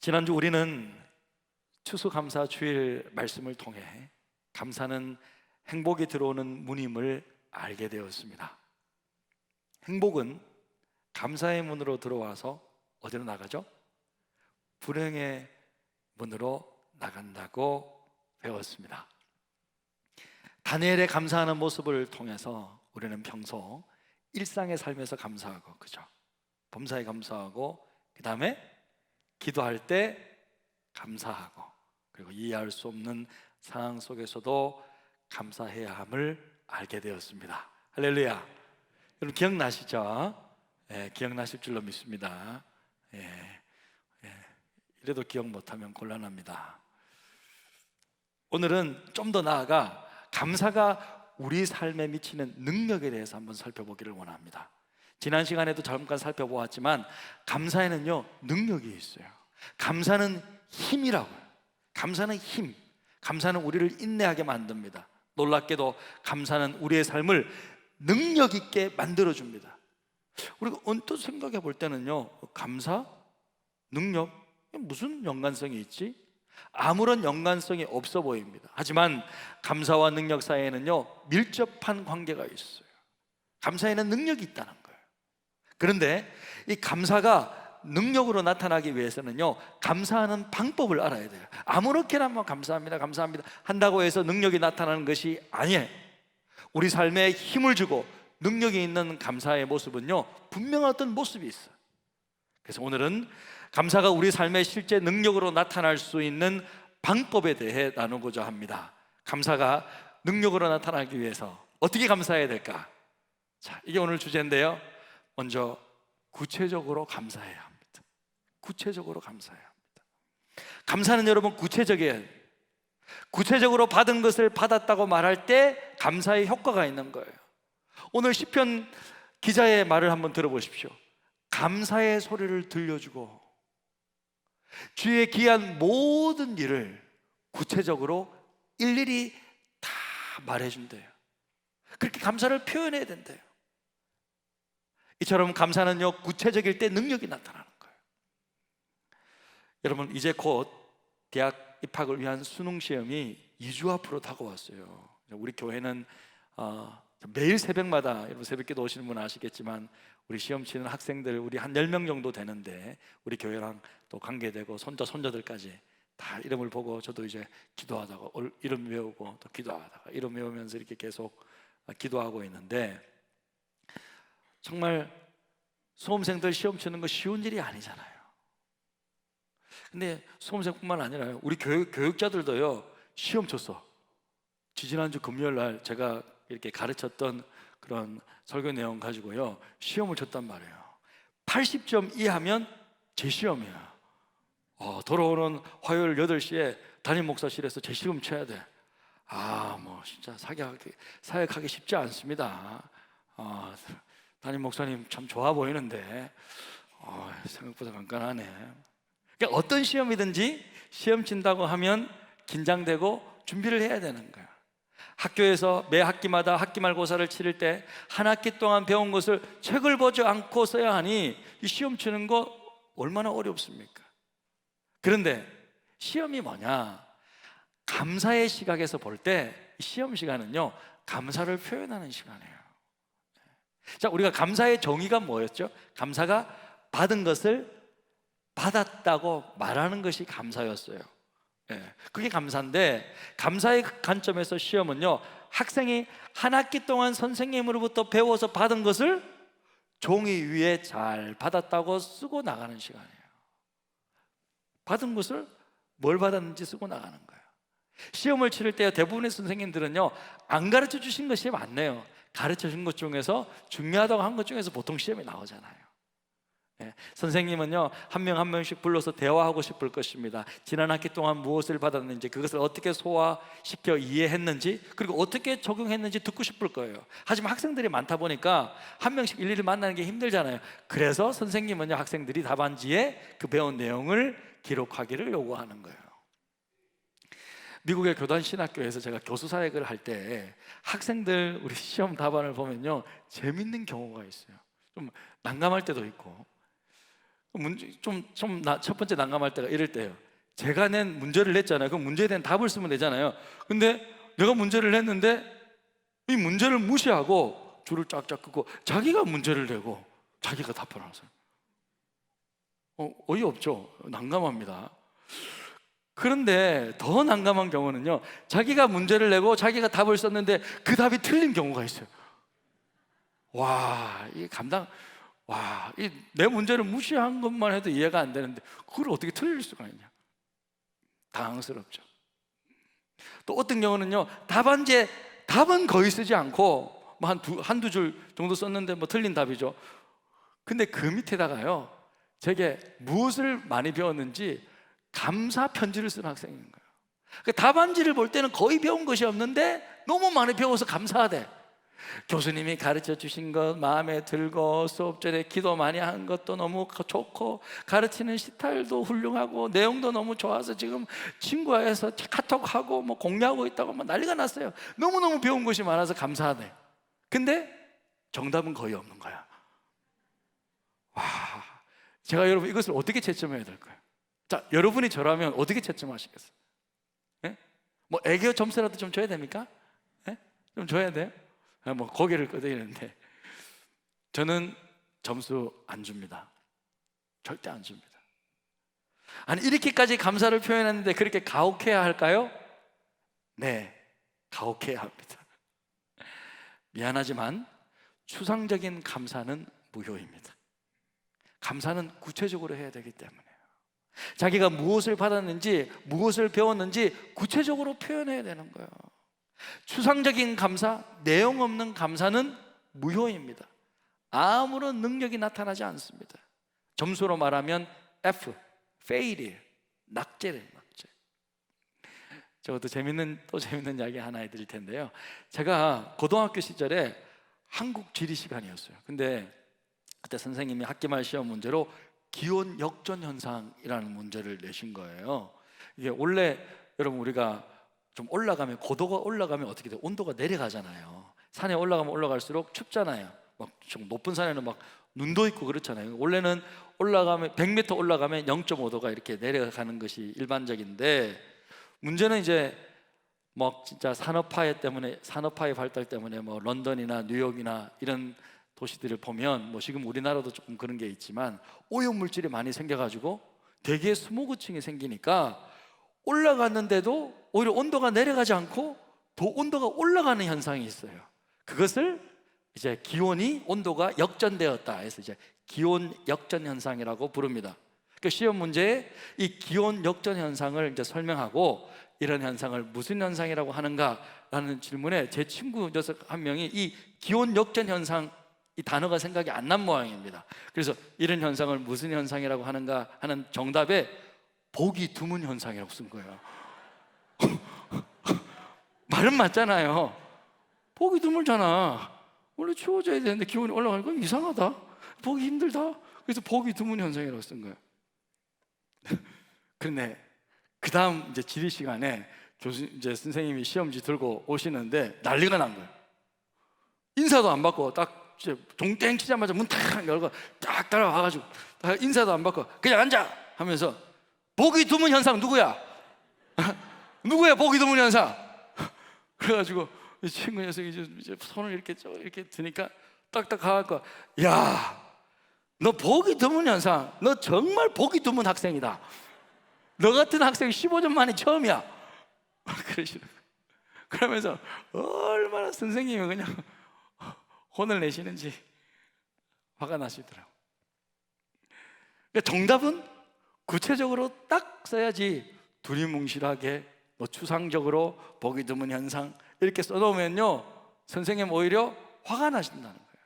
지난주 우리는 추수감사 주일 말씀을 통해 감사는 행복이 들어오는 문임을 알게 되었습니다. 행복은 감사의 문으로 들어와서 어디로 나가죠? 불행의 문으로 나간다고 배웠습니다. 다니엘의 감사하는 모습을 통해서 우리는 평소 일상의 삶에서 감사하고, 그죠? 범사에 감사하고, 그 다음에 기도할 때 감사하고, 그리고 이해할 수 없는 상황 속에서도 감사해야 함을 알게 되었습니다. 할렐루야. 여러분 기억나시죠? 기억나실 줄로 믿습니다. 이래도 기억 못하면 곤란합니다. 오늘은 좀 더 나아가 감사가 우리 삶에 미치는 능력에 대해서 한번 살펴보기를 원합니다. 지난 시간에도 잠깐 살펴보았지만 감사에는요 능력이 있어요. 감사는 힘이라고요. 감사는 힘. 감사는 우리를 인내하게 만듭니다. 놀랍게도 감사는 우리의 삶을 능력 있게 만들어줍니다. 우리가 언뜻 생각해 볼 때는요, 감사? 능력? 무슨 연관성이 있지? 아무런 연관성이 없어 보입니다. 하지만 감사와 능력 사이에는요 밀접한 관계가 있어요. 감사에는 능력이 있다는 거예요. 그런데 이 감사가 능력으로 나타나기 위해서는요 감사하는 방법을 알아야 돼요. 아무렇게나 뭐 감사합니다 감사합니다 한다고 해서 능력이 나타나는 것이 아니에요. 우리 삶에 힘을 주고 능력이 있는 감사의 모습은요 분명한 어떤 모습이 있어요. 그래서 오늘은 감사가 우리 삶의 실제 능력으로 나타날 수 있는 방법에 대해 나누고자 합니다. 감사가 능력으로 나타나기 위해서 어떻게 감사해야 될까? 자, 이게 오늘 주제인데요, 먼저 구체적으로 감사해야 합니다. 구체적으로 감사해야 합니다. 감사는 여러분 구체적이에요. 구체적으로 받은 것을 받았다고 말할 때 감사의 효과가 있는 거예요. 오늘 시편 기자의 말을 한번 들어보십시오. 감사의 소리를 들려주고 주의 귀한 모든 일을 구체적으로 일일이 다 말해준대요. 그렇게 감사를 표현해야 된대요. 이처럼 감사는요 구체적일 때 능력이 나타나는 거예요. 여러분 이제 곧 대학 입학을 위한 수능 시험이 2주 앞으로 다가왔어요. 우리 교회는 매일 새벽마다, 여러분 새벽기도 오시는 분 아시겠지만 우리 시험 치는 학생들 우리 한 10명 정도 되는데 우리 교회랑 또 관계되고 손자들까지 다 이름을 보고 저도 이제 기도하다가 이름 외우고 또 기도하다가 이름 외우면서 이렇게 계속 기도하고 있는데, 정말 수험생들 시험 치는 거 쉬운 일이 아니잖아요. 근데 수험생뿐만 아니라 우리 교육자들도요 시험 쳤어. 지지난주 금요일 날 제가 이렇게 가르쳤던 그런 설교 내용 가지고요 시험을 쳤단 말이에요. 80점 이하면 재시험이야. 돌아오는 화요일 8시에 담임 목사실에서 재시험 쳐야 돼. 뭐 진짜 사역하기 쉽지 않습니다. 담임 목사님 참 좋아 보이는데 생각보다 깐깐하네. 그러니까 어떤 시험이든지 시험 친다고 하면 긴장되고 준비를 해야 되는 거야. 학교에서 매 학기마다 학기말고사를 치를 때 한 학기 동안 배운 것을 책을 보지 않고 써야 하니 이 시험 치는 거 얼마나 어렵습니까? 그런데 시험이 뭐냐? 감사의 시각에서 볼 때 시험 시간은요 감사를 표현하는 시간이에요. 자, 우리가 감사의 정의가 뭐였죠? 감사가 받은 것을 받았다고 말하는 것이 감사였어요. 그게 감사인데, 감사의 관점에서 시험은요 학생이 한 학기 동안 선생님으로부터 배워서 받은 것을 종이 위에 잘 받았다고 쓰고 나가는 시간이에요. 받은 것을 뭘 받았는지 쓰고 나가는 거예요. 시험을 치를 때 대부분의 선생님들은요 안 가르쳐 주신 것이 많네요. 가르쳐 준 것 중에서 중요하다고 한 것 중에서 보통 시험이 나오잖아요. 선생님은요 한 명 한 명씩 불러서 대화하고 싶을 것입니다. 지난 학기 동안 무엇을 받았는지, 그것을 어떻게 소화시켜 이해했는지, 그리고 어떻게 적용했는지 듣고 싶을 거예요. 하지만 학생들이 많다 보니까 한 명씩 일일이 만나는 게 힘들잖아요. 그래서 선생님은요 학생들이 답안지에 그 배운 내용을 기록하기를 요구하는 거예요. 미국의 교단신학교에서 제가 교수 사역을 할 때 학생들 우리 시험 답안을 보면요 재밌는 경우가 있어요. 좀 난감할 때도 있고. 첫 번째 난감할 때가 이럴 때예요. 제가 낸 문제를 냈잖아요. 그럼 문제에 대한 답을 쓰면 되잖아요. 근데 내가 문제를 냈는데 이 문제를 무시하고 줄을 쫙쫙 긋고 자기가 문제를 내고 자기가 답을 하세요. 어이없죠? 난감합니다. 그런데 더 난감한 경우는요, 자기가 문제를 내고 자기가 답을 썼는데 그 답이 틀린 경우가 있어요. 내 문제를 무시한 것만 해도 이해가 안 되는데 그걸 어떻게 틀릴 수가 있냐. 당황스럽죠. 또 어떤 경우는요, 답은 거의 쓰지 않고 뭐 한두 줄 정도 썼는데 뭐 틀린 답이죠. 근데 그 밑에다가요, 제게 무엇을 많이 배웠는지 감사 편지를 쓴 학생인 거예요. 그 답안지를 볼 때는 거의 배운 것이 없는데 너무 많이 배워서 감사하대. 교수님이 가르쳐 주신 것 마음에 들고, 수업 전에 기도 많이 한 것도 너무 좋고, 가르치는 스타일도 훌륭하고, 내용도 너무 좋아서 지금 친구와서 카톡하고 뭐 공유하고 있다고 뭐 난리가 났어요. 너무너무 배운 것이 많아서 감사하네. 근데 정답은 거의 없는 거야. 제가 여러분 이것을 어떻게 채점해야 될까요? 자, 여러분이 저라면 어떻게 채점하시겠어요? 예? 뭐 애교 점수라도 좀 줘야 됩니까? 예? 좀 줘야 돼요? 뭐 고개를 끄덕이는데 저는 점수 안 줍니다. 절대 안 줍니다. 아니, 이렇게까지 감사를 표현했는데 그렇게 가혹해야 할까요? 네, 가혹해야 합니다. 미안하지만 추상적인 감사는 무효입니다. 감사는 구체적으로 해야 되기 때문에요. 자기가 무엇을 받았는지, 무엇을 배웠는지 구체적으로 표현해야 되는 거예요. 추상적인 감사, 내용 없는 감사는 무효입니다. 아무런 능력이 나타나지 않습니다. 점수로 말하면 F, fail이에요. 낙제래요, 낙제. 저도 재밌는 이야기 하나 해드릴 텐데요. 제가 고등학교 시절에 한국 지리 시간이었어요. 근데 그때 선생님이 학기말 시험 문제로 기온 역전 현상이라는 문제를 내신 거예요. 이게 원래 여러분 우리가 좀 올라가면, 고도가 올라가면 어떻게 돼요? 온도가 내려가잖아요. 산에 올라가면 올라갈수록 춥잖아요. 막 좀 높은 산에는 막 눈도 있고 그렇잖아요. 원래는 올라가면 100m 올라가면 0.5도가 이렇게 내려가는 것이 일반적인데, 문제는 이제 막 진짜 산업화의 발달 때문에 뭐 런던이나 뉴욕이나 이런 도시들을 보면, 뭐 지금 우리나라도 조금 그런 게 있지만 오염 물질이 많이 생겨가지고 대기에 스모그층이 생기니까 올라갔는데도 오히려 온도가 내려가지 않고 더 온도가 올라가는 현상이 있어요. 그것을 이제 온도가 역전되었다 해서 이제 기온 역전 현상이라고 부릅니다. 그 시험 문제에 이 기온 역전 현상을 이제 설명하고, 이런 현상을 무슨 현상이라고 하는가라는 질문에 제 친구 녀석 한 명이 이 기온 역전 현상, 이 단어가 생각이 안 난 모양입니다. 그래서 이런 현상을 무슨 현상이라고 하는가 하는 정답에 보기 드문 현상이라고 쓴 거예요. 말은 맞잖아요. 보기 드물잖아. 원래 추워져야 되는데 기온이 올라가니까 이상하다, 보기 힘들다. 그래서 보기 드문 현상이라고 쓴 거예요. 그런데 그 다음 이제 지리 시간에 이제 선생님이 시험지 들고 오시는데 난리가 난 거예요. 인사도 안 받고 딱 동땡 치자마자 문 탁 열고 딱 따라와가지고 인사도 안 받고 그냥 앉아 하면서, 보기 드문 현상 누구야? 누구야 보기 드문 현상? 그래가지고 이 친구 녀석이 이제 손을 이렇게 드니까 딱딱 가갖고, 야, 너 보기 드문 현상, 너 정말 보기 드문 학생이다. 너 같은 학생 15년 만에 처음이야. 그러시는 거예요. 그러면서 얼마나 선생님이 그냥 혼을 내시는지 화가 나시더라고요. 그러니까 정답은 구체적으로 딱 써야지, 두리뭉실하게 뭐 추상적으로 보기 드문 현상 이렇게 써놓으면요, 선생님 오히려 화가 나신다는 거예요.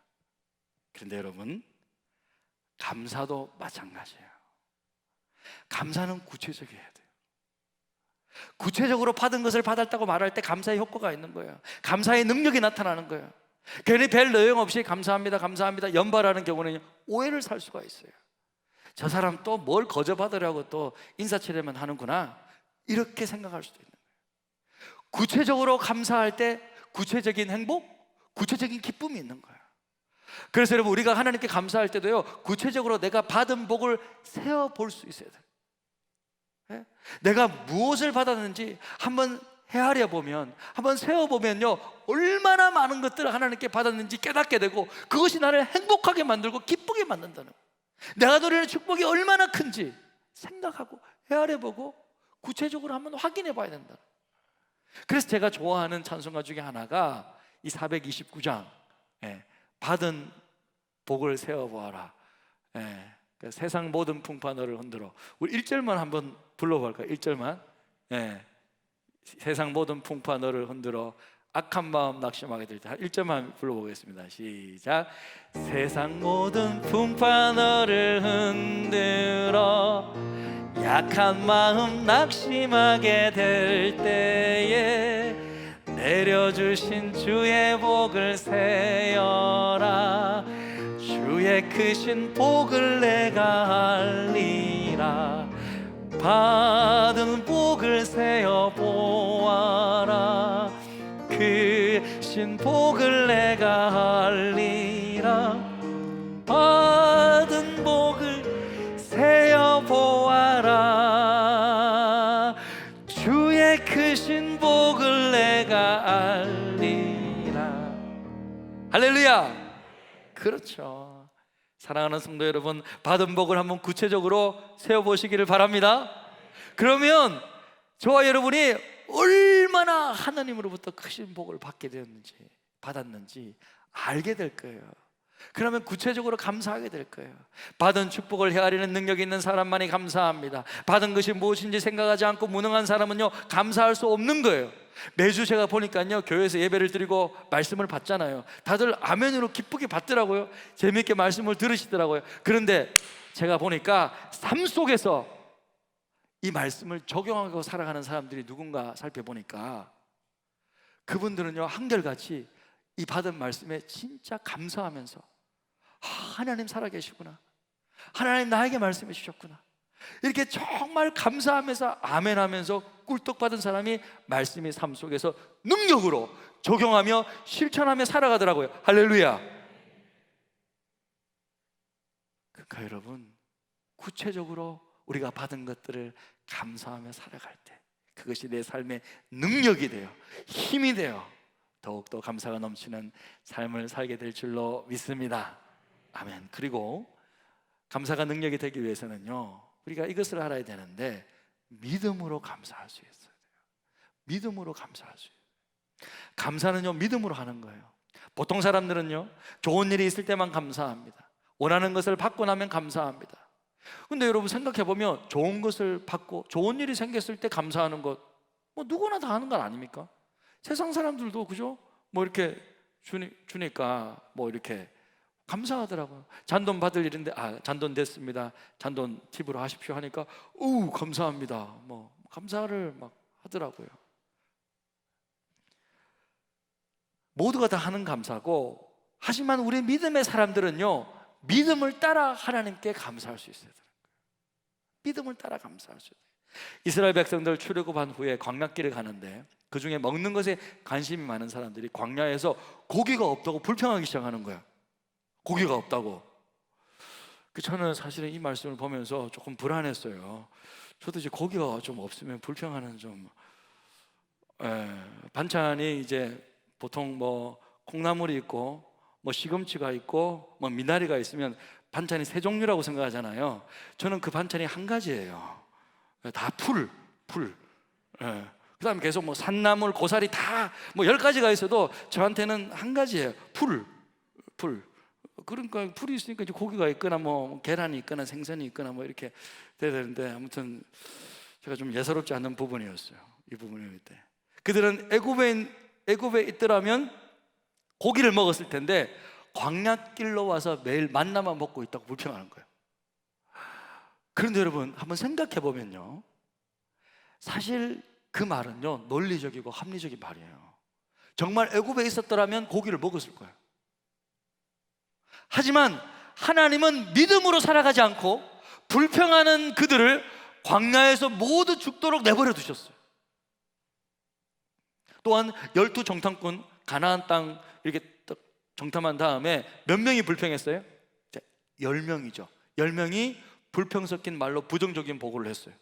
그런데 여러분, 감사도 마찬가지예요. 감사는 구체적이어야 돼요. 구체적으로 받은 것을 받았다고 말할 때 감사의 효과가 있는 거예요. 감사의 능력이 나타나는 거예요. 괜히 별 내용 없이 감사합니다, 감사합니다 연발하는 경우는 오해를 살 수가 있어요. 저 사람 또 뭘 거저 받으려고 또 인사치레만 하는구나, 이렇게 생각할 수도 있는 거예요. 구체적으로 감사할 때 구체적인 행복, 구체적인 기쁨이 있는 거예요. 그래서 여러분, 우리가 하나님께 감사할 때도요, 구체적으로 내가 받은 복을 세어볼 수 있어야 돼요. 예? 내가 무엇을 받았는지 한번 헤아려 보면, 한번 세어보면요, 얼마나 많은 것들을 하나님께 받았는지 깨닫게 되고, 그것이 나를 행복하게 만들고 기쁘게 만든다는 거예요. 내가 누리는 축복이 얼마나 큰지 생각하고 헤아려보고 구체적으로 한번 확인해 봐야 된다. 그래서 제가 좋아하는 찬송가 중에 하나가 이 429장, 받은 복을 세어보아라. 그러니까 세상 모든 풍파 너를 흔들어. 우리 1절만 한번 불러볼까요? 1절만. 세상 모든 풍파 너를 흔들어 악한 마음 낙심하게 될 때 1절만 불러보겠습니다. 시작. 세상 모든 풍파 너를 흔들어 약한 마음 낙심하게 될 때에 내려주신 주의 복을 세어라. 주의 크신 복을 내가 알리라. 받은 복을 세어 보아라. 크신 복을 내가 알리라. 받은 복을 세어 보아라. 주의 크신 복을 내가 알리라. 할렐루야. 그렇죠. 사랑하는 성도 여러분, 받은 복을 한번 구체적으로 세어보시기를 바랍니다. 그러면 저와 여러분이 얼마나 하나님으로부터 크신 복을 받게 되었는지, 받았는지 알게 될 거예요. 그러면 구체적으로 감사하게 될 거예요. 받은 축복을 헤아리는 능력이 있는 사람만이 감사합니다. 받은 것이 무엇인지 생각하지 않고 무능한 사람은요, 감사할 수 없는 거예요. 매주 제가 보니까요, 교회에서 예배를 드리고 말씀을 받잖아요. 다들 아멘으로 기쁘게 받더라고요. 재미있게 말씀을 들으시더라고요. 그런데 제가 보니까 삶 속에서 이 말씀을 적용하고 살아가는 사람들이 누군가 살펴보니까 그분들은요, 한결같이 이 받은 말씀에 진짜 감사하면서 하나님 살아계시구나, 하나님 나에게 말씀해 주셨구나, 이렇게 정말 감사하면서 아멘하면서 꿀떡 받은 사람이 말씀이 삶 속에서 능력으로 적용하며 실천하며 살아가더라고요. 할렐루야. 그러니까 여러분, 구체적으로 우리가 받은 것들을 감사하며 살아갈 때 그것이 내 삶의 능력이 되어 힘이 되어 더욱더 감사가 넘치는 삶을 살게 될 줄로 믿습니다. 아멘. 그리고 감사가 능력이 되기 위해서는요, 우리가 이것을 알아야 되는데 믿음으로 감사할 수 있어야 돼요. 믿음으로 감사할 수 있어요. 감사는요, 믿음으로 하는 거예요. 보통 사람들은요, 좋은 일이 있을 때만 감사합니다. 원하는 것을 받고 나면 감사합니다. 근데 여러분 생각해보면 좋은 것을 받고 좋은 일이 생겼을 때 감사하는 것, 누구나 다 하는 건 아닙니까? 세상 사람들도 그죠? 이렇게 주니까 이렇게 감사하더라고요. 잔돈 받을 일인데 잔돈 됐습니다, 잔돈 팁으로 하십시오 하니까 감사합니다, 감사를 막 하더라고요. 모두가 다 하는 감사고, 하지만 우리 믿음의 사람들은요, 믿음을 따라 하나님께 감사할 수 있어야 돼요. 믿음을 따라 감사할 수 있어요. 이스라엘 백성들 출애굽한 후에 광야길을 가는데 그 중에 먹는 것에 관심이 많은 사람들이 광야에서 고기가 없다고 불평하기 시작하는 거야. 고기가 없다고. 저는 사실은 이 말씀을 보면서 조금 불안했어요. 저도 이제 고기가 좀 없으면 불평하는 반찬이 이제 보통 콩나물이 있고 시금치가 있고 미나리가 있으면 반찬이 세 종류라고 생각하잖아요. 저는 그 반찬이 한 가지예요. 다 풀. 그 다음에 계속 산나물, 고사리 다 10가지가 있어도 저한테는 한 가지예요. 풀. 그러니까 풀이 있으니까 이제 고기가 있거나 계란이 있거나 생선이 있거나 이렇게 돼야 되는데, 아무튼 제가 좀 예사롭지 않은 부분이었어요. 이 부분일 때 그들은 애굽에 있더라면 고기를 먹었을 텐데 광야길로 와서 매일 만나만 먹고 있다고 불평하는 거예요. 그런데 여러분 한번 생각해 보면요, 사실 그 말은요, 논리적이고 합리적인 말이에요. 정말 애굽에 있었더라면 고기를 먹었을 거예요. 하지만 하나님은 믿음으로 살아가지 않고 불평하는 그들을 광야에서 모두 죽도록 내버려 두셨어요. 또한 12 정탐꾼 가나안 땅 이렇게 정탐한 다음에 몇 명이 불평했어요? 10명이죠. 10명이 불평 섞인 말로 부정적인 보고를 했어요.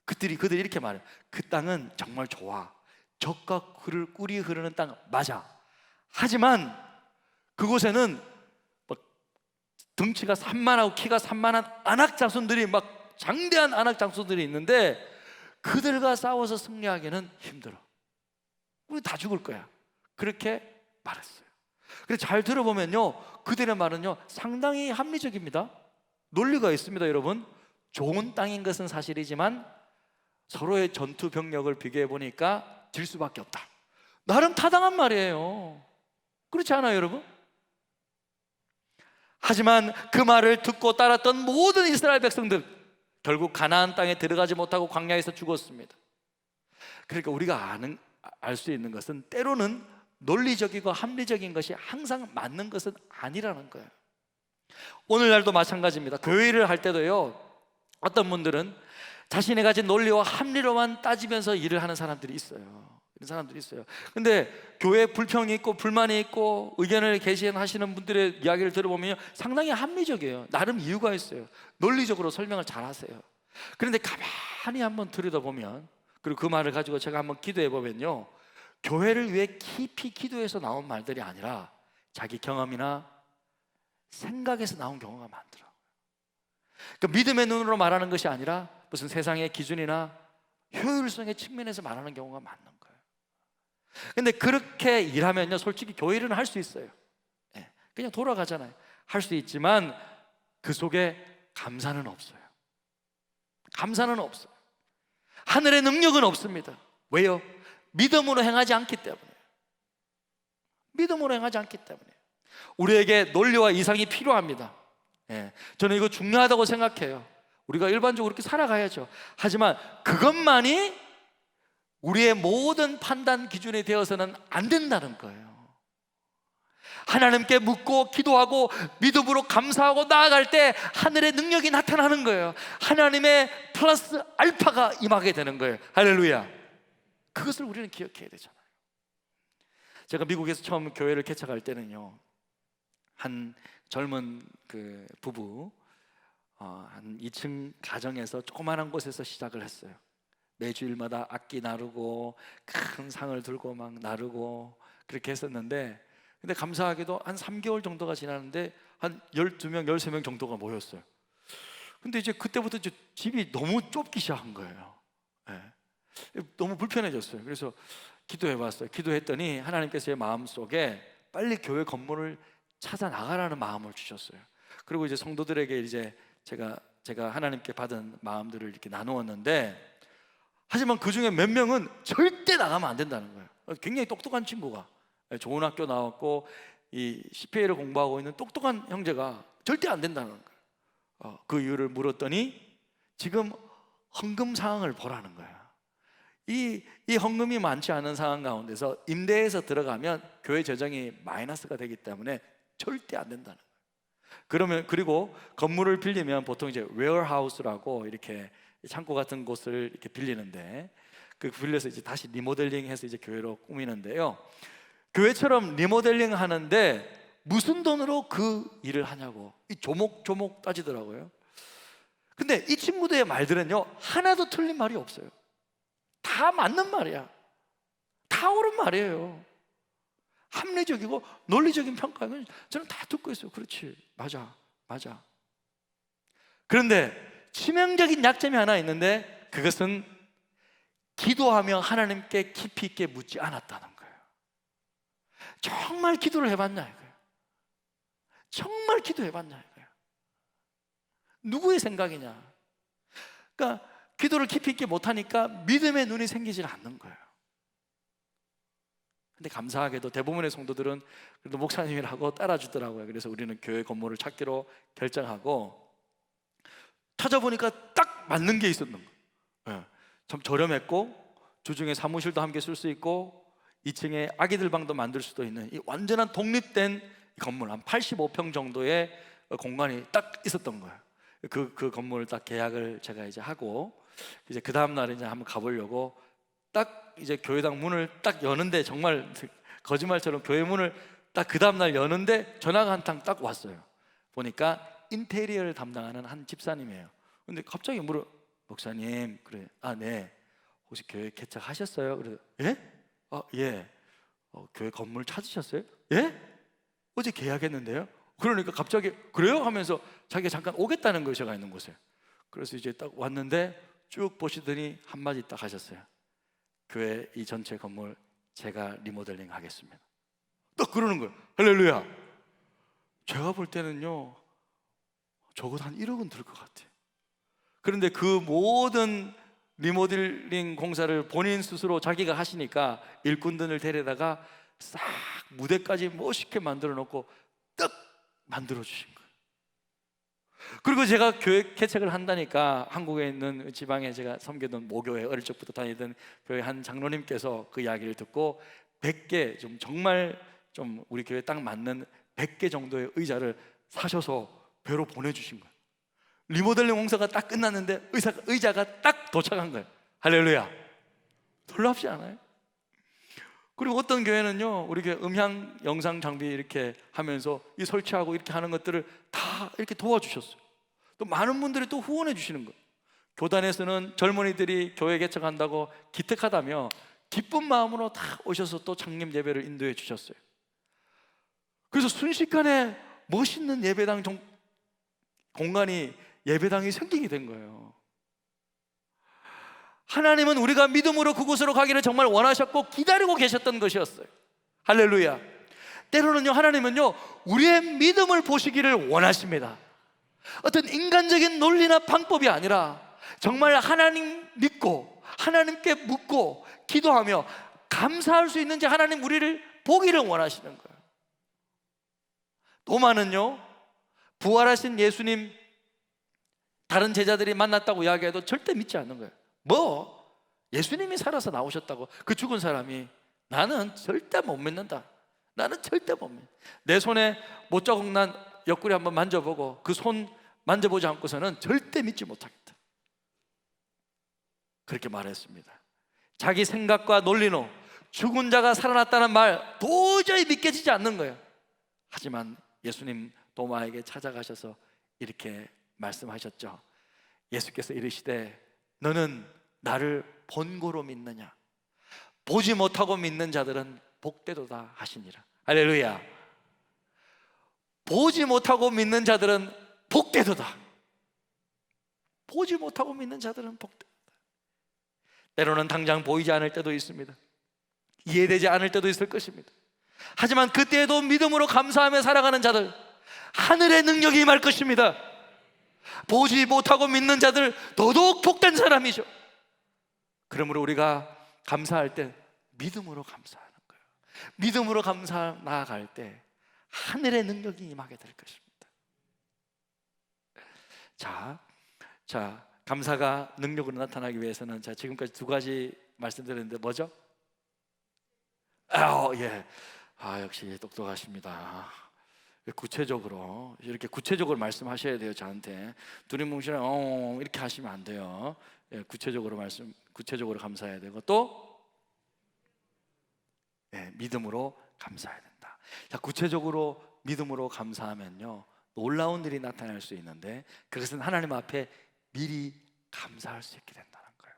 그들이 이렇게 말해요. 그 땅은 정말 좋아. 젖과 꿀이 흐르는 땅 맞아. 하지만 그곳에는 막 덩치가 산만하고 키가 산만한 안악자손들이 막 장대한 안악장손들이 있는데 그들과 싸워서 승리하기는 힘들어. 우리 다 죽을 거야. 그렇게 말했어요. 그래서 잘 들어보면요, 그들의 말은요 상당히 합리적입니다. 논리가 있습니다. 여러분, 좋은 땅인 것은 사실이지만 서로의 전투 병력을 비교해 보니까 질 수밖에 없다. 나름 타당한 말이에요. 그렇지 않아요, 여러분? 하지만 그 말을 듣고 따랐던 모든 이스라엘 백성들 결국 가나안 땅에 들어가지 못하고 광야에서 죽었습니다. 그러니까 우리가 알 수 있는 것은 때로는 논리적이고 합리적인 것이 항상 맞는 것은 아니라는 거예요. 오늘날도 마찬가지입니다. 교회를 할 때도요, 어떤 분들은 자신이 가진 논리와 합리로만 따지면서 일을 하는 사람들이 있어요. 이런 사람들이 있어요. 근데 교회에 불평이 있고 불만이 있고 의견을 개진하시는 분들의 이야기를 들어보면 상당히 합리적이에요. 나름 이유가 있어요. 논리적으로 설명을 잘 하세요. 그런데 가만히 한번 들여다보면, 그리고 그 말을 가지고 제가 한번 기도해 보면요, 교회를 위해 깊이 기도해서 나온 말들이 아니라 자기 경험이나 생각에서 나온 경우가 많더라고요. 그러니까 믿음의 눈으로 말하는 것이 아니라 무슨 세상의 기준이나 효율성의 측면에서 말하는 경우가 많은 거예요. 근데 그렇게 일하면요, 솔직히 교회 일은 할 수 있어요. 그냥 돌아가잖아요. 할 수 있지만 그 속에 감사는 없어요. 감사는 없어요. 하늘의 능력은 없습니다. 왜요? 믿음으로 행하지 않기 때문에. 믿음으로 행하지 않기 때문에. 우리에게 논리와 이상이 필요합니다. 저는 이거 중요하다고 생각해요. 우리가 일반적으로 그렇게 살아가야죠. 하지만 그것만이 우리의 모든 판단 기준이 되어서는 안 된다는 거예요. 하나님께 묻고 기도하고 믿음으로 감사하고 나아갈 때 하늘의 능력이 나타나는 거예요. 하나님의 플러스 알파가 임하게 되는 거예요. 할렐루야. 그것을 우리는 기억해야 되잖아요. 제가 미국에서 처음 교회를 개척할 때는요, 한 젊은 그 부부, 한 2층 가정에서 조그마한 곳에서 시작을 했어요. 매주일마다 악기 나르고 큰 상을 들고 막 나르고 그렇게 했었는데, 근데 감사하게도 한 3개월 정도가 지났는데 한 12명, 13명 정도가 모였어요. 근데 이제 그때부터 이제 집이 너무 좁기 시작한 거예요. 너무 불편해졌어요. 그래서 기도해봤어요. 기도했더니 하나님께서 제 마음속에 빨리 교회 건물을 찾아 나가라는 마음을 주셨어요. 그리고 이제 성도들에게 이제 제가 하나님께 받은 마음들을 이렇게 나누었는데, 하지만 그 중에 몇 명은 절대 나가면 안 된다는 거예요. 굉장히 똑똑한 친구가, 좋은 학교 나왔고 이 CPA를 공부하고 있는 똑똑한 형제가 절대 안 된다는 거예요. 그 이유를 물었더니 지금 헌금 상황을 보라는 거예요. 이 헌금이 많지 않은 상황 가운데서 임대해서 들어가면 교회 재정이 마이너스가 되기 때문에 절대 안 된다는 거예요. 그리고 건물을 빌리면 보통 이제 웨어하우스라고 이렇게 창고 같은 곳을 이렇게 빌리는데, 그 빌려서 이제 다시 리모델링해서 이제 교회로 꾸미는데요, 교회처럼 리모델링 하는데 무슨 돈으로 그 일을 하냐고 이 조목조목 따지더라고요. 근데 이 친구들의 말들은요, 하나도 틀린 말이 없어요. 다 맞는 말이야. 다 옳은 말이에요. 합리적이고 논리적인 평가는 저는 다 듣고 있어요. 그렇지, 맞아. 그런데 치명적인 약점이 하나 있는데, 그것은 기도하며 하나님께 깊이 있게 묻지 않았다는 거예요. 정말 기도를 해봤냐 이거예요. 정말 기도해봤냐 이거예요. 누구의 생각이냐. 그러니까 기도를 깊이 있게 못하니까 믿음의 눈이 생기질 않는 거예요. 근데 감사하게도 대부분의 성도들은 그래도 목사님이라고 따라주더라고요. 그래서 우리는 교회 건물을 찾기로 결정하고, 찾아보니까 딱 맞는 게 있었는 거예요. 참 저렴했고 주중에 사무실도 함께 쓸 수 있고 2층에 아기들 방도 만들 수도 있는 이 완전한 독립된 건물, 한 85평 정도의 공간이 딱 있었던 거예요. 그 건물을 딱 계약을 제가 이제 하고, 이제 그 다음 날에 이제 한번 가보려고 딱 이제 교회당 문을 딱 여는데, 정말 거짓말처럼 교회 문을 딱 그 다음날 여는데 전화가 한 통 딱 왔어요. 보니까 인테리어를 담당하는 한 집사님이에요. 근데 갑자기 목사님, 그래, 아, 네, 혹시 교회 개척하셨어요? 그래, 예? 예. 교회 건물 찾으셨어요? 예? 어제 계약했는데요? 그러니까 갑자기 그래요? 하면서 자기가 잠깐 오겠다는 거예요, 제가 있는 곳에. 그래서 이제 딱 왔는데 쭉 보시더니 한마디 딱 하셨어요. 교회 이 전체 건물 제가 리모델링 하겠습니다. 딱 그러는 거예요. 할렐루야. 제가 볼 때는요, 적어도 한 1억은 들 것 같아요. 그런데 그 모든 리모델링 공사를 본인 스스로 자기가 하시니까 일꾼들을 데려다가 싹 무대까지 멋있게 만들어 놓고 딱 만들어 주신 거예요. 그리고 제가 교회 개척을 한다니까 한국에 있는 지방에 제가 섬기던 모교회, 어릴 적부터 다니던 교회 한 장로님께서 그 이야기를 듣고 100개 좀 정말 좀 우리 교회에 딱 맞는 100개 정도의 의자를 사셔서 배로 보내주신 거예요. 리모델링 공사가 딱 끝났는데 의자가 딱 도착한 거예요. 할렐루야. 놀랍지 않아요? 그리고 어떤 교회는요, 우리 교회 음향 영상 장비 이렇게 하면서 이 설치하고 이렇게 하는 것들을 다 이렇게 도와주셨어요. 또 많은 분들이 또 후원해 주시는 거예요. 교단에서는 젊은이들이 교회 개척한다고 기특하다며 기쁜 마음으로 다 오셔서 또 창립 예배를 인도해 주셨어요. 그래서 순식간에 멋있는 예배당 공간이 예배당이 생기게 된 거예요. 하나님은 우리가 믿음으로 그곳으로 가기를 정말 원하셨고 기다리고 계셨던 것이었어요. 할렐루야. 때로는요, 하나님은요, 우리의 믿음을 보시기를 원하십니다. 어떤 인간적인 논리나 방법이 아니라 정말 하나님 믿고 하나님께 묻고 기도하며 감사할 수 있는지 하나님 우리를 보기를 원하시는 거예요. 도마는요, 부활하신 예수님 다른 제자들이 만났다고 이야기해도 절대 믿지 않는 거예요. 예수님이 살아서 나오셨다고 그 죽은 사람이 나는 절대 못 믿는다. 나는 절대 못 믿는다. 내 손에 못자국 난 옆구리 한번 만져보고 그 손 만져보지 않고서는 절대 믿지 못하겠다. 그렇게 말했습니다. 자기 생각과 논리로 죽은 자가 살아났다는 말 도저히 믿겨지지 않는 거예요. 하지만 예수님 도마에게 찾아가셔서 이렇게 말씀하셨죠. 예수께서 이르시되 너는 나를 본고로 믿느냐? 보지 못하고 믿는 자들은 복되도다 하시니라. 할렐루야. 보지 못하고 믿는 자들은 복되도다. 보지 못하고 믿는 자들은 복되도다. 때로는 당장 보이지 않을 때도 있습니다. 이해되지 않을 때도 있을 것입니다. 하지만 그때에도 믿음으로 감사하며 살아가는 자들, 하늘의 능력이 임할 것입니다. 보지 못하고 믿는 자들 더더욱 복된 사람이죠. 그러므로 우리가 감사할 때 믿음으로 감사하는 거예요. 믿음으로 감사 나아갈 때 하늘의 능력이 임하게 될 것입니다. 자, 감사가 능력으로 나타나기 위해서는 제가 지금까지 두 가지 말씀드렸는데 뭐죠? 예. 역시 똑똑하십니다. 구체적으로 이렇게 구체적으로 말씀하셔야 돼요. 저한테 두리뭉실한 이렇게 하시면 안 돼요. 예, 구체적으로 감사해야 되고 또 믿음으로 감사해야 된다. 자, 구체적으로 믿음으로 감사하면요, 놀라운 일이 나타날 수 있는데 그것은 하나님 앞에 미리 감사할 수 있게 된다는 거예요.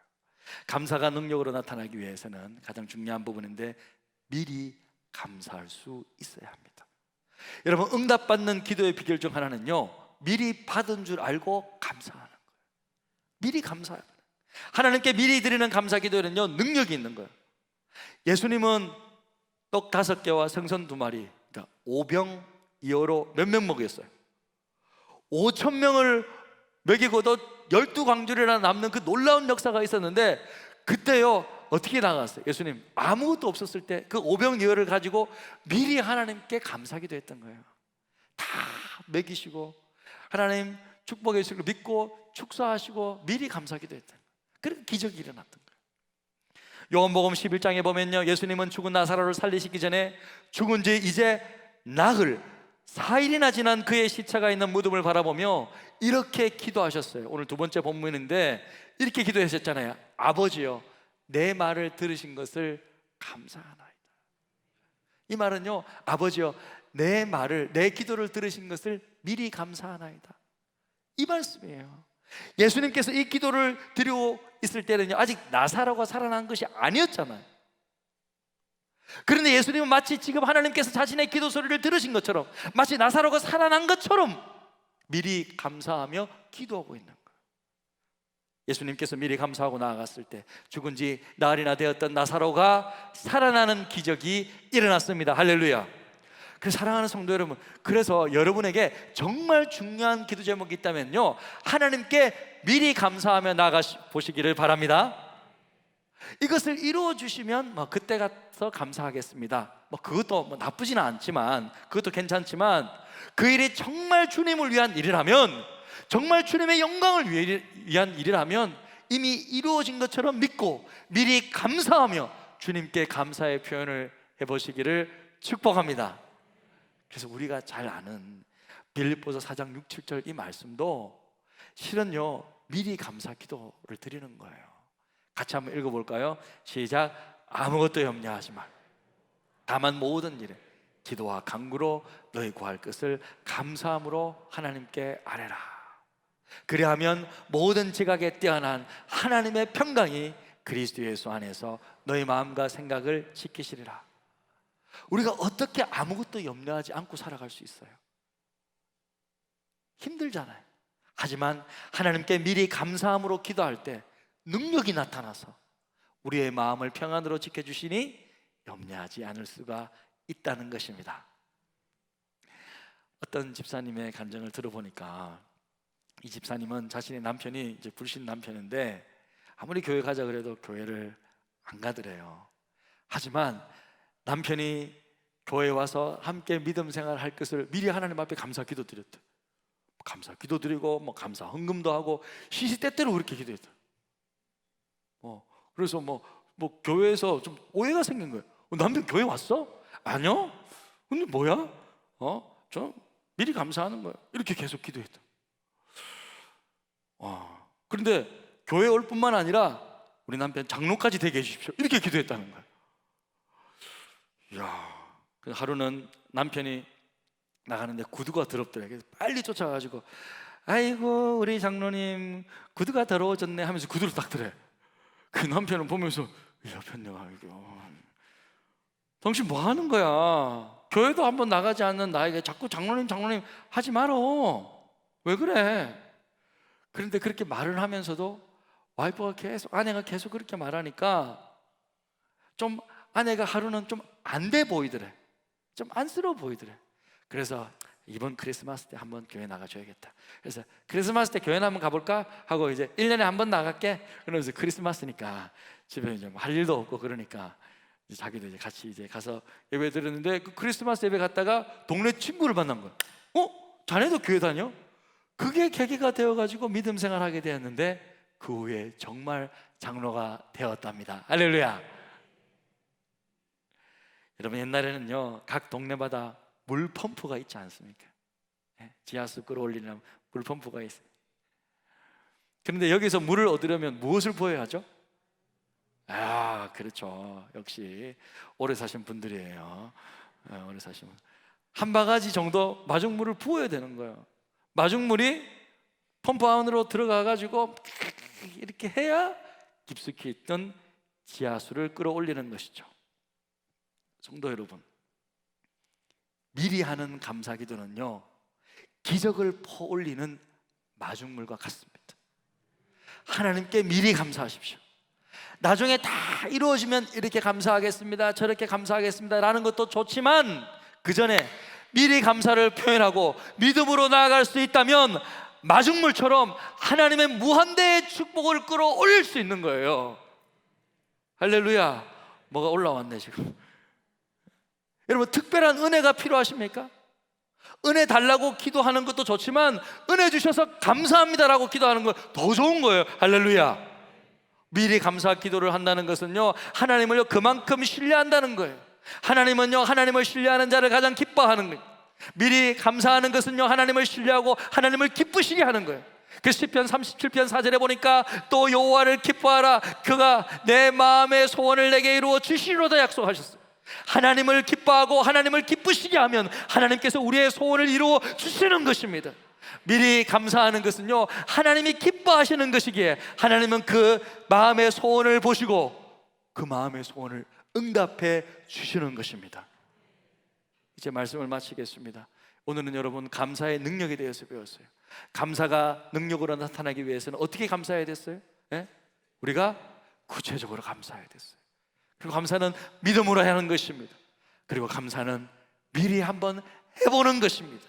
감사가 능력으로 나타나기 위해서는 가장 중요한 부분인데 미리 감사할 수 있어야 합니다. 여러분, 응답받는 기도의 비결 중 하나는요, 미리 받은 줄 알고 감사하는 거예요. 미리 감사해요. 하나님께 미리 드리는 감사 기도에는요, 능력이 있는 거예요. 예수님은 떡 5개와 생선 2마리, 그러니까 5병2어로 몇 명 먹였어요? 5,000명을 먹이고도 12광주리나 남는 그 놀라운 역사가 있었는데 그때요, 어떻게 나갔어요? 예수님 아무것도 없었을 때 그 5병2어를 가지고 미리 하나님께 감사기도 했던 거예요. 다 먹이시고 하나님 축복해 주시고 믿고 축사하시고 미리 감사기도 했던 거예요. 그런 기적이 일어났던 거예요. 요한복음 11장에 보면요, 예수님은 죽은 나사로를 살리시기 전에 죽은 지 이제 나흘 4일이나 지난 그의 시체가 있는 무덤을 바라보며 이렇게 기도하셨어요. 오늘 두 번째 본문인데 이렇게 기도하셨잖아요. 아버지여, 내 말을 들으신 것을 감사하나이다. 이 말은요, 아버지여 내 말을, 내 기도를 들으신 것을 미리 감사하나이다, 이 말씀이에요. 예수님께서 이 기도를 드리고 있을 때는요, 아직 나사로가 살아난 것이 아니었잖아요. 그런데 예수님은 마치 지금 하나님께서 자신의 기도 소리를 들으신 것처럼, 마치 나사로가 살아난 것처럼 미리 감사하며 기도하고 있는 거예요. 예수님께서 미리 감사하고 나아갔을 때 죽은 지 나흘이나 되었던 나사로가 살아나는 기적이 일어났습니다. 할렐루야. 그 사랑하는 성도 여러분, 그래서 여러분에게 정말 중요한 기도 제목이 있다면요, 하나님께 미리 감사하며 나아가 보시기를 바랍니다. 이것을 이루어 주시면 그때 가서 감사하겠습니다. 그것도 나쁘지는 않지만, 그것도 괜찮지만, 그 일이 정말 주님을 위한 일이라면, 정말 주님의 영광을 위한 일이라면 이미 이루어진 것처럼 믿고 미리 감사하며 주님께 감사의 표현을 해보시기를 축복합니다. 그래서 우리가 잘 아는 빌립보서 4장 6, 7절 이 말씀도 실은요, 미리 감사 기도를 드리는 거예요. 같이 한번 읽어볼까요? 시작. 아무것도 염려하지 말, 다만 모든 일에 기도와 간구로 너희 구할 것을 감사함으로 하나님께 아뢰라. 그리하면 모든 지각에 뛰어난 하나님의 평강이 그리스도 예수 안에서 너희 마음과 생각을 지키시리라. 우리가 어떻게 아무것도 염려하지 않고 살아갈 수 있어요? 힘들잖아요. 하지만 하나님께 미리 감사함으로 기도할 때 능력이 나타나서 우리의 마음을 평안으로 지켜주시니 염려하지 않을 수가 있다는 것입니다. 어떤 집사님의 간증을 들어보니까, 이 집사님은 자신의 남편이 이제 불신 남편인데 아무리 교회 가자 그래도 교회를 안 가더래요. 하지만 남편이 교회에 와서 함께 믿음 생활할 것을 미리 하나님 앞에 감사 기도 드렸대. 감사 기도 드리고 감사 헌금도 하고 시시때때로 그렇게 기도했대. 그래서 교회에서 좀 오해가 생긴 거예요. 남편 교회 왔어? 아니요. 근데 뭐야? 저 미리 감사하는 거예요. 이렇게 계속 기도했다. 그런데 교회 올 뿐만 아니라 우리 남편 장로까지 되게 해주십시오, 이렇게 기도했다는 거예요. 이야. 하루는 남편이 나가는데 구두가 더럽더래. 그래서 빨리 쫓아가지고 아이고 우리 장로님 구두가 더러워졌네 하면서 구두를 닦더래. 그 남편은 보면서 옆에 내가 당신 뭐 하는 거야? 교회도 한번 나가지 않는 나에게 자꾸 장로님 하지 말어. 왜 그래? 그런데 그렇게 말을 하면서도 아내가 계속 그렇게 말하니까 좀 아내가 하루는 좀 안 돼 보이더래. 좀 안쓰러워 보이더래. 그래서 이번 크리스마스 때 한번 교회 나가줘야겠다. 그래서 크리스마스 때 교회 한번 가볼까 하고 이제 1년에 한 번 나갈게. 그러면서 크리스마스니까 집에 이제 할 일도 없고 그러니까 이제 자기도 이제 같이 이제 가서 예배 드렸는데, 그 크리스마스 예배 갔다가 동네 친구를 만난 거야. 자네도 교회 다녀? 그게 계기가 되어가지고 믿음 생활하게 되었는데 그 후에 정말 장로가 되었답니다. 할렐루야. 여러분, 옛날에는요 각 동네마다 물 펌프가 있지 않습니까? 지하수 끌어올리는 물 펌프가 있어요. 그런데 여기서 물을 얻으려면 무엇을 부어야 하죠? 그렇죠. 역시 오래 사신 분들이에요. 오래 사신 분. 한 바가지 정도 마중물을 부어야 되는 거예요. 마중물이 펌프 안으로 들어가가지고 이렇게 해야 깊숙이 있던 지하수를 끌어올리는 것이죠. 성도 여러분, 미리 하는 감사기도는요 기적을 퍼올리는 마중물과 같습니다. 하나님께 미리 감사하십시오. 나중에 다 이루어지면 이렇게 감사하겠습니다, 저렇게 감사하겠습니다 라는 것도 좋지만, 그 전에 미리 감사를 표현하고 믿음으로 나아갈 수 있다면 마중물처럼 하나님의 무한대의 축복을 끌어올릴 수 있는 거예요. 할렐루야. 뭐가 올라왔네 지금. 여러분, 특별한 은혜가 필요하십니까? 은혜 달라고 기도하는 것도 좋지만 은혜 주셔서 감사합니다라고 기도하는 거 더 좋은 거예요. 할렐루야. 미리 감사 기도를 한다는 것은요 하나님을 그만큼 신뢰한다는 거예요. 하나님은요 하나님을 신뢰하는 자를 가장 기뻐하는 거예요. 미리 감사하는 것은요 하나님을 신뢰하고 하나님을 기쁘시게 하는 거예요. 그 시편 37편 4절에 보니까 또 여호와를 기뻐하라, 그가 내 마음의 소원을 내게 이루어 주시리로다 약속하셨어요. 하나님을 기뻐하고 하나님을 기쁘시게 하면 하나님께서 우리의 소원을 이루어 주시는 것입니다. 미리 감사하는 것은요, 하나님이 기뻐하시는 것이기에 하나님은 그 마음의 소원을 보시고 그 마음의 소원을 응답해 주시는 것입니다. 이제 말씀을 마치겠습니다. 오늘은 여러분 감사의 능력에 대해서 배웠어요. 감사가 능력으로 나타나기 위해서는 어떻게 감사해야 됐어요? 예? 우리가 구체적으로 감사해야 됐어요. 그리고 감사는 믿음으로 하는 것입니다. 그리고 감사는 미리 한번 해보는 것입니다.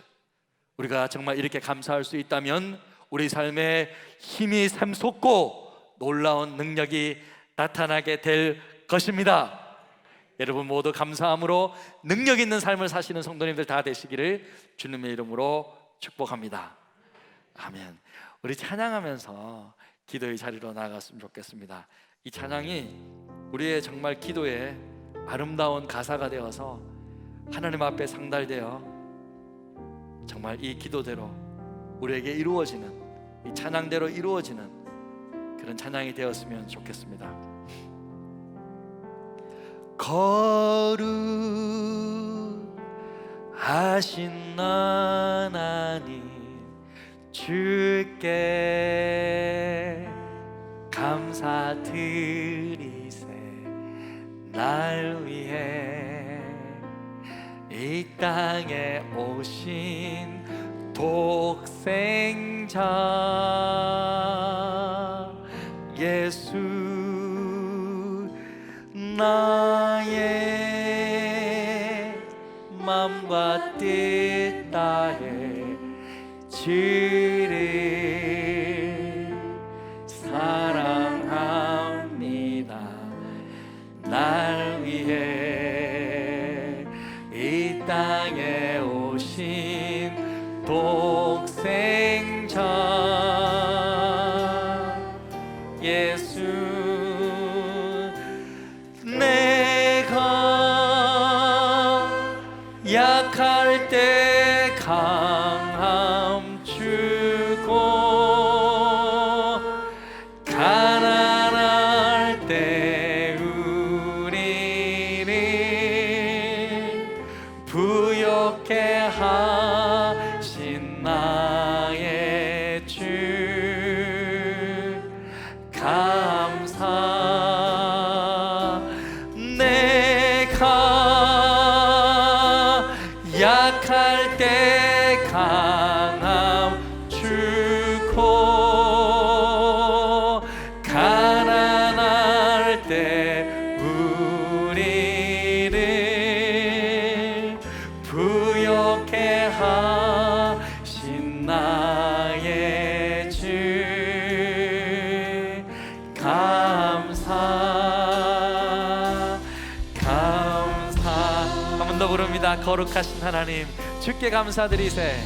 우리가 정말 이렇게 감사할 수 있다면 우리 삶에 힘이 샘솟고 놀라운 능력이 나타나게 될 것입니다. 여러분 모두 감사함으로 능력 있는 삶을 사시는 성도님들 다 되시기를 주님의 이름으로 축복합니다. 아멘. 우리 찬양하면서 기도의 자리로 나아갔으면 좋겠습니다. 이 찬양이 우리의 정말 기도에 아름다운 가사가 되어서 하나님 앞에 상달되어 정말 이 기도대로 우리에게 이루어지는, 이 찬양대로 이루어지는 그런 찬양이 되었으면 좋겠습니다. 거룩하신 하나님, 주께 감사드리세. 날 위해 이 땅에 오신 독생자 예수, 나의 맘과 뜻 다해 주를 사랑합니다. 날 위해 이 땅에 오신 독생자 예수, 내가 약할 때 강함 주고 가난할 때 우리를 부욕해 하신 나의 주, 감사. 내가 약할 때 강함 주고 가난할 때 우리를 부욕해 하신 나의 주, 감사. 한 번 더 부릅니다. 거룩하신 하나님, 주께 감사드리세.